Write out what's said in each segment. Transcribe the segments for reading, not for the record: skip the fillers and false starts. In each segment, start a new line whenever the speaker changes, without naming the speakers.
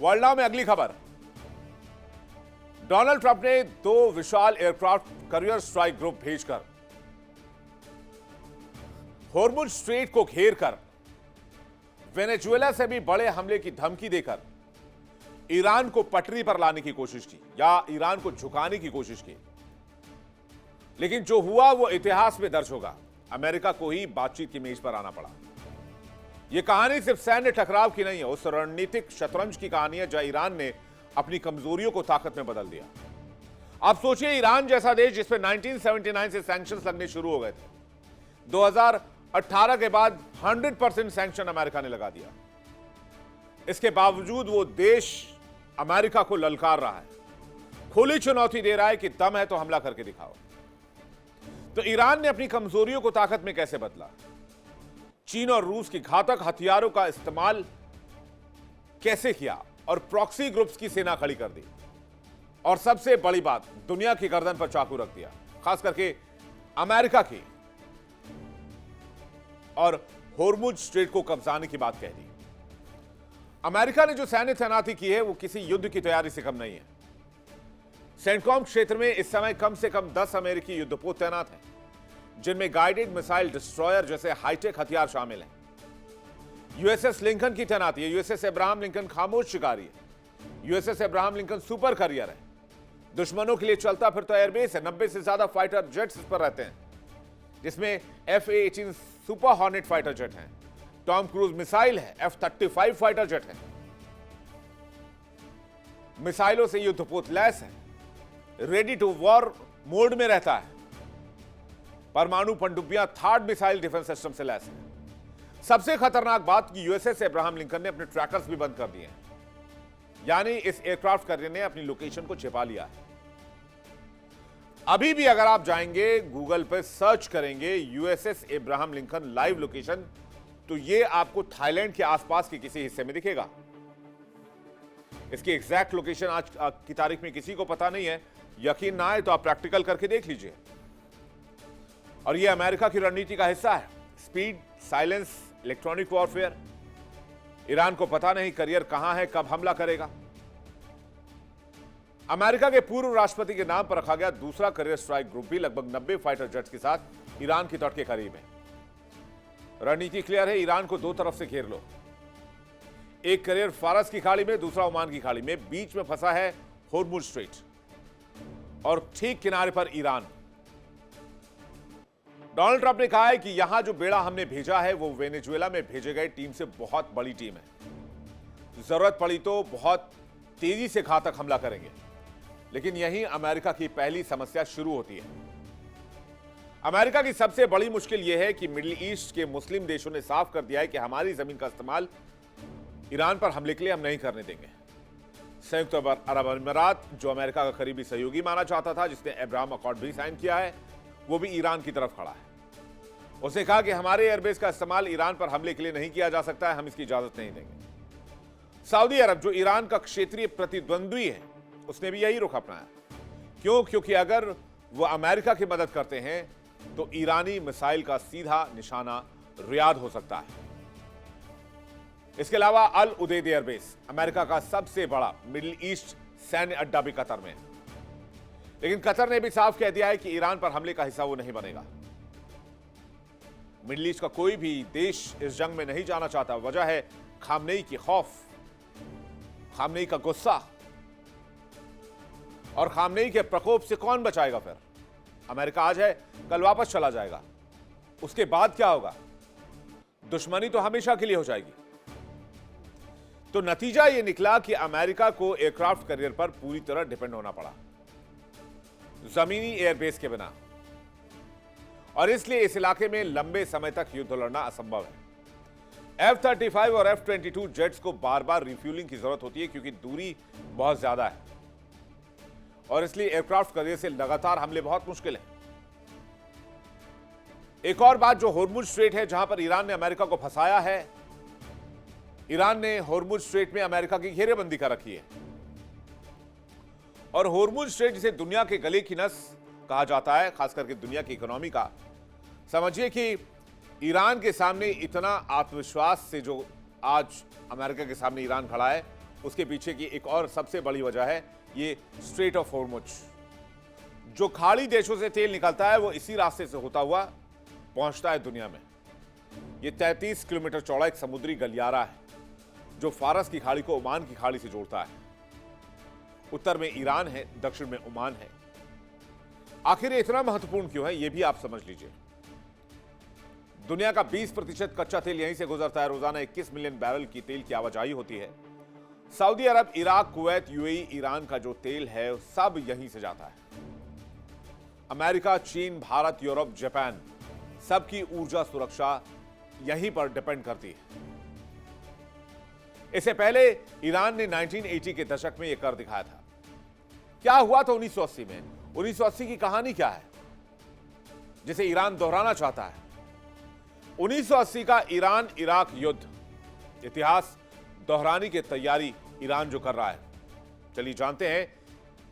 World now में अगली खबर। डोनाल्ड ट्रंप ने 2 विशाल एयरक्राफ्ट करियर स्ट्राइक ग्रुप भेजकर हॉर्मुज़ स्ट्रेट को घेर कर वेनेजुएला से भी बड़े हमले की धमकी देकर ईरान को पटरी पर लाने की कोशिश की या ईरान को झुकाने की कोशिश की। लेकिन जो हुआ वो इतिहास में दर्ज होगा। अमेरिका को ही बातचीत की मेज पर आना पड़ा। यह कहानी सिर्फ सैन्य टकराव की नहीं है, उस रणनीतिक शतरंज की कहानी है जहां ईरान ने अपनी कमजोरियों को ताकत में बदल दिया। आप सोचिए, ईरान जैसा देश जिसपे 1979 से सैंक्शंस लगने शुरू हो गए थे, 2018 के बाद 100% सैंक्शन अमेरिका ने लगा दिया। इसके बावजूद वो देश अमेरिका को ललकार रहा है, खुली चुनौती दे रहा है कि दम है तो हमला करके दिखाओ। तो ईरान ने अपनी कमजोरियों को ताकत में कैसे बदला? चीन और रूस की घातक हथियारों का इस्तेमाल कैसे किया और प्रॉक्सी ग्रुप्स की सेना खड़ी कर दी। और सबसे बड़ी बात, दुनिया की गर्दन पर चाकू रख दिया, खास करके अमेरिका की, और हॉर्मुज़ स्ट्रेट को कब्जाने की बात कह दी। अमेरिका ने जो सैन्य तैनाती की है वो किसी युद्ध की तैयारी से कम नहीं है। सेंटकॉम क्षेत्र में इस समय कम से कम 10 अमेरिकी युद्धपोत तैनात हैं, जिनमें गाइडेड मिसाइल डिस्ट्रॉयर जैसे हाईटेक हथियार शामिल हैं। यूएसएस लिंकन की तैनाती है। यूएसएस अब्राहम लिंकन खामोश शिकारी है। USS Abraham Lincoln super career है, दुश्मनों के लिए चलता फिरता एयरबेस है। 90 से ज्यादा फाइटर जेट्स इस पर रहते हैं, जिसमें F-18 super hornet fighter jet हैं, टॉम क्रूज मिसाइल है, F-35 फाइटर जेट है, मिसाइलों से युद्धपोत लैस है, रेडी टू वॉर मोड में रहता है, परमाणु पनडुब्बियां थर्ड मिसाइल डिफेंस सिस्टम से लैस है। सबसे खतरनाक बात कि यूएसएस अब्राहम लिंकन ने अपने ट्रैकर्स भी बंद कर दिए हैं, यानी इस एयरक्राफ्ट कैरियर ने अपनी लोकेशन को छिपा लिया है। अभी भी अगर आप जाएंगे गूगल पर सर्च करेंगे USS Abraham Lincoln live location, तो यह आपको थाईलैंड के आसपास के किसी हिस्से में दिखेगा। इसकी एग्जैक्ट लोकेशन आज की तारीख में किसी को पता नहीं है। यकीन ना आए तो आप प्रैक्टिकल करके देख लीजिए। और यह अमेरिका की रणनीति का हिस्सा है। Speed, silence, electronic warfare. Iran को पता नहीं करियर कहां है, कब हमला करेगा। अमेरिका के पूर्व राष्ट्रपति के नाम पर रखा गया दूसरा करियर स्ट्राइक ग्रुप भी लगभग 90 फाइटर जेट्स के साथ ईरान की तट के करीब है। रणनीति क्लियर है, ईरान को 2 तरफ से घेर लो। एक करियर फारस की खाड़ी में, दूसरा ओमान की खाड़ी में। बीच में फंसा है हॉर्मुज़ स्ट्रेट और ठीक किनारे पर ईरान। डोनाल्ड ट्रंप ने कहा है कि यहां जो बेड़ा हमने भेजा है वो वेनेजुएला में भेजे गए टीम से बहुत बड़ी टीम है। जरूरत पड़ी तो बहुत तेजी से घातक हमला करेंगे। लेकिन यहीं अमेरिका की पहली समस्या शुरू होती है। अमेरिका की सबसे बड़ी मुश्किल यह है कि मिडिल ईस्ट के मुस्लिम देशों ने साफ कर दिया है कि हमारी जमीन का इस्तेमाल ईरान पर हमले के लिए हम नहीं करने देंगे। संयुक्त अरब अमीरात, जो अमेरिका का करीबी सहयोगी माना चाहता था, जिसने अब्राहम अकॉर्ड भी साइन किया है, वो भी ईरान की तरफ खड़ा है। उसने कहा कि हमारे एयरबेस का इस्तेमाल ईरान पर हमले के लिए नहीं किया जा सकता है, हम इसकी इजाजत नहीं देंगे। सऊदी अरब, जो ईरान का क्षेत्रीय प्रतिद्वंद्वी है, उसने भी यही रुख अपनाया। क्यों? क्योंकि अगर वो अमेरिका की मदद करते हैं तो ईरानी मिसाइल का सीधा निशाना रियाद हो सकता है। इसके अलावा अल उदेद एयरबेस, अमेरिका का सबसे बड़ा मिडिल ईस्ट सैन्य अड्डा भी कतर में है। लेकिन कतर ने भी साफ कह दिया है कि ईरान पर हमले का हिस्सा वो नहीं बनेगा। मिडिल ईस्ट का कोई भी देश इस जंग में नहीं जाना चाहता। वजह है खामनेई की खौफ, खामनेई का गुस्सा। और खामनेई के प्रकोप से कौन बचाएगा फिर? अमेरिका आज है, कल वापस चला जाएगा। उसके बाद क्या होगा? दुश्मनी तो हमेशा के लिए हो जाएगी। तो नतीजा यह निकला कि अमेरिका को एयरक्राफ्ट कैरियर पर पूरी तरह डिपेंड होना पड़ा, जमीनी एयरबेस के बिना। और इसलिए इस इलाके में लंबे समय तक युद्ध लड़ना असंभव है। F-35 और F-22 जेट्स को बार बार रिफ्यूलिंग की जरूरत होती है, क्योंकि दूरी बहुत ज्यादा है और इसलिए एयरक्राफ्ट कैरियर से लगातार हमले बहुत मुश्किल है। एक और बात, जो हॉर्मुज़ स्ट्रेट है, जहां पर ईरान ने अमेरिका को फंसाया है, ईरान ने हॉर्मुज़ स्ट्रेट में अमेरिका की घेरेबंदी कर रखी है। और हॉर्मुज़ स्ट्रेट, जिसे दुनिया के गले की नस कहा जाता है, खास करके दुनिया की इकोनॉमी का, समझिए कि ईरान के सामने इतना आत्मविश्वास से जो आज अमेरिका के सामने ईरान खड़ा है, उसके पीछे की एक और सबसे बड़ी वजह है ये स्ट्रेट ऑफ हॉर्मुज। जो खाड़ी देशों से तेल निकलता है वो इसी रास्ते से होता हुआ पहुंचता है दुनिया में। ये 33 किलोमीटर चौड़ा एक समुद्री गलियारा है जो फारस की खाड़ी को ओमान की खाड़ी से जोड़ता है। उत्तर में ईरान है, दक्षिण में ओमान है। आखिर ये इतना महत्वपूर्ण क्यों है, ये भी आप समझ लीजिए। दुनिया का 20% कच्चा तेल यहीं से गुजरता है। रोजाना 21 मिलियन बैरल की तेल की आवाजाही होती है। सऊदी अरब, इराक, कुवैत, यूएई, ईरान का जो तेल है सब यहीं से जाता है। अमेरिका, चीन, भारत, यूरोप, जापान सबकी ऊर्जा सुरक्षा यहीं पर डिपेंड करती है। इससे पहले ईरान ने 1980 के दशक में यह कर दिखाया था। क्या हुआ था 1980 में? 1980 की कहानी क्या है जिसे ईरान दोहराना चाहता है? 1980 का ईरान इराक युद्ध, इतिहास दोहराने की तैयारी ईरान जो कर रहा है। चलिए जानते हैं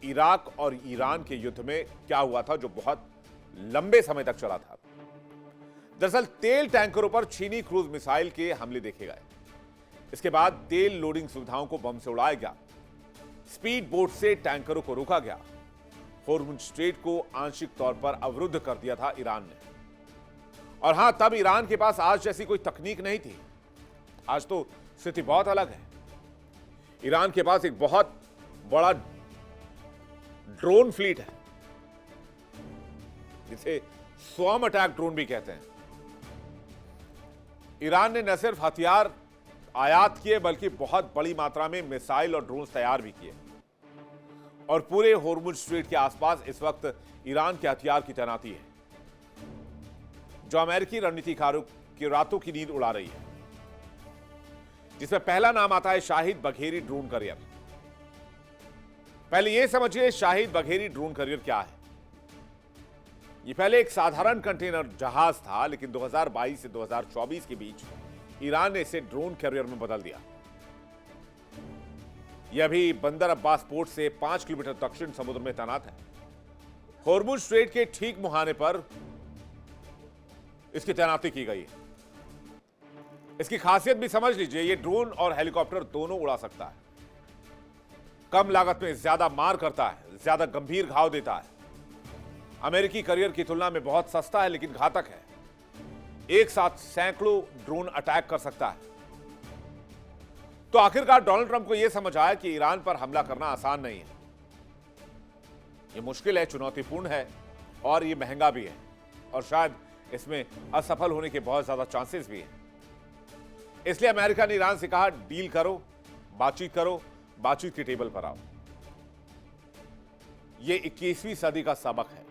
इराक और ईरान के युद्ध में क्या हुआ था जो बहुत लंबे समय तक चला था। दरअसल तेल टैंकरों पर चीनी क्रूज मिसाइल के हमले देखे गए। इसके बाद तेल लोडिंग सुविधाओं को बम से उड़ाया गया। स्पीड बोट से टैंकरों को रोका गया। हॉर्मुज स्ट्रेट को आंशिक तौर पर अवरुद्ध कर दिया था ईरान ने। और हां, तब ईरान के पास आज जैसी कोई तकनीक नहीं थी। आज तो स्थिति बहुत अलग है। ईरान के पास एक बहुत बड़ा ड्रोन फ्लीट है जिसे स्वॉर्म अटैक ड्रोन भी कहते हैं। ईरान ने न सिर्फ हथियार आयात किए बल्कि बहुत बड़ी मात्रा में मिसाइल और ड्रोन तैयार भी किए। और पूरे हॉर्मुज स्ट्रेट के आसपास इस वक्त ईरान के हथियार की तैनाती है जो अमेरिकी रणनीतिकारों की रातों की नींद उड़ा रही है, जिसमें पहला नाम आता है शाहिद बघेरी ड्रोन करियर। पहले यह समझिए शाहिद बघेरी ड्रोन करियर क्या है। यह पहले एक साधारण कंटेनर जहाज था, लेकिन 2022 से 2024 के बीच ईरान ने इसे ड्रोन कैरियर में बदल दिया। यह अभी बंदर अब्बास पोर्ट से 5 किलोमीटर दक्षिण समुद्र में तैनात है। हॉर्मुज स्ट्रेट के ठीक मुहाने पर इसकी तैनाती की गई है। इसकी खासियत भी समझ लीजिए, यह ड्रोन और हेलीकॉप्टर दोनों उड़ा सकता है। कम लागत में ज्यादा मार करता है, ज्यादा गंभीर घाव देता है। अमेरिकी करियर की तुलना में बहुत सस्ता है लेकिन घातक है। एक साथ सैकड़ों ड्रोन अटैक कर सकता है। तो आखिरकार डोनाल्ड ट्रंप को यह समझ आया कि ईरान पर हमला करना आसान नहीं है। यह मुश्किल है, चुनौतीपूर्ण है और यह महंगा भी है। और शायद इसमें असफल होने के बहुत ज्यादा चांसेस भी हैं। इसलिए अमेरिका ने ईरान से कहा, डील करो, बातचीत करो, बातचीत की टेबल पर आओ। यह 21वीं सदी का सबक है।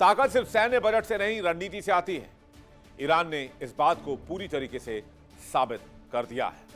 ताकत सिर्फ सैन्य बजट से नहीं, रणनीति से आती है। ईरान ने इस बात को पूरी तरीके से साबित कर दिया है।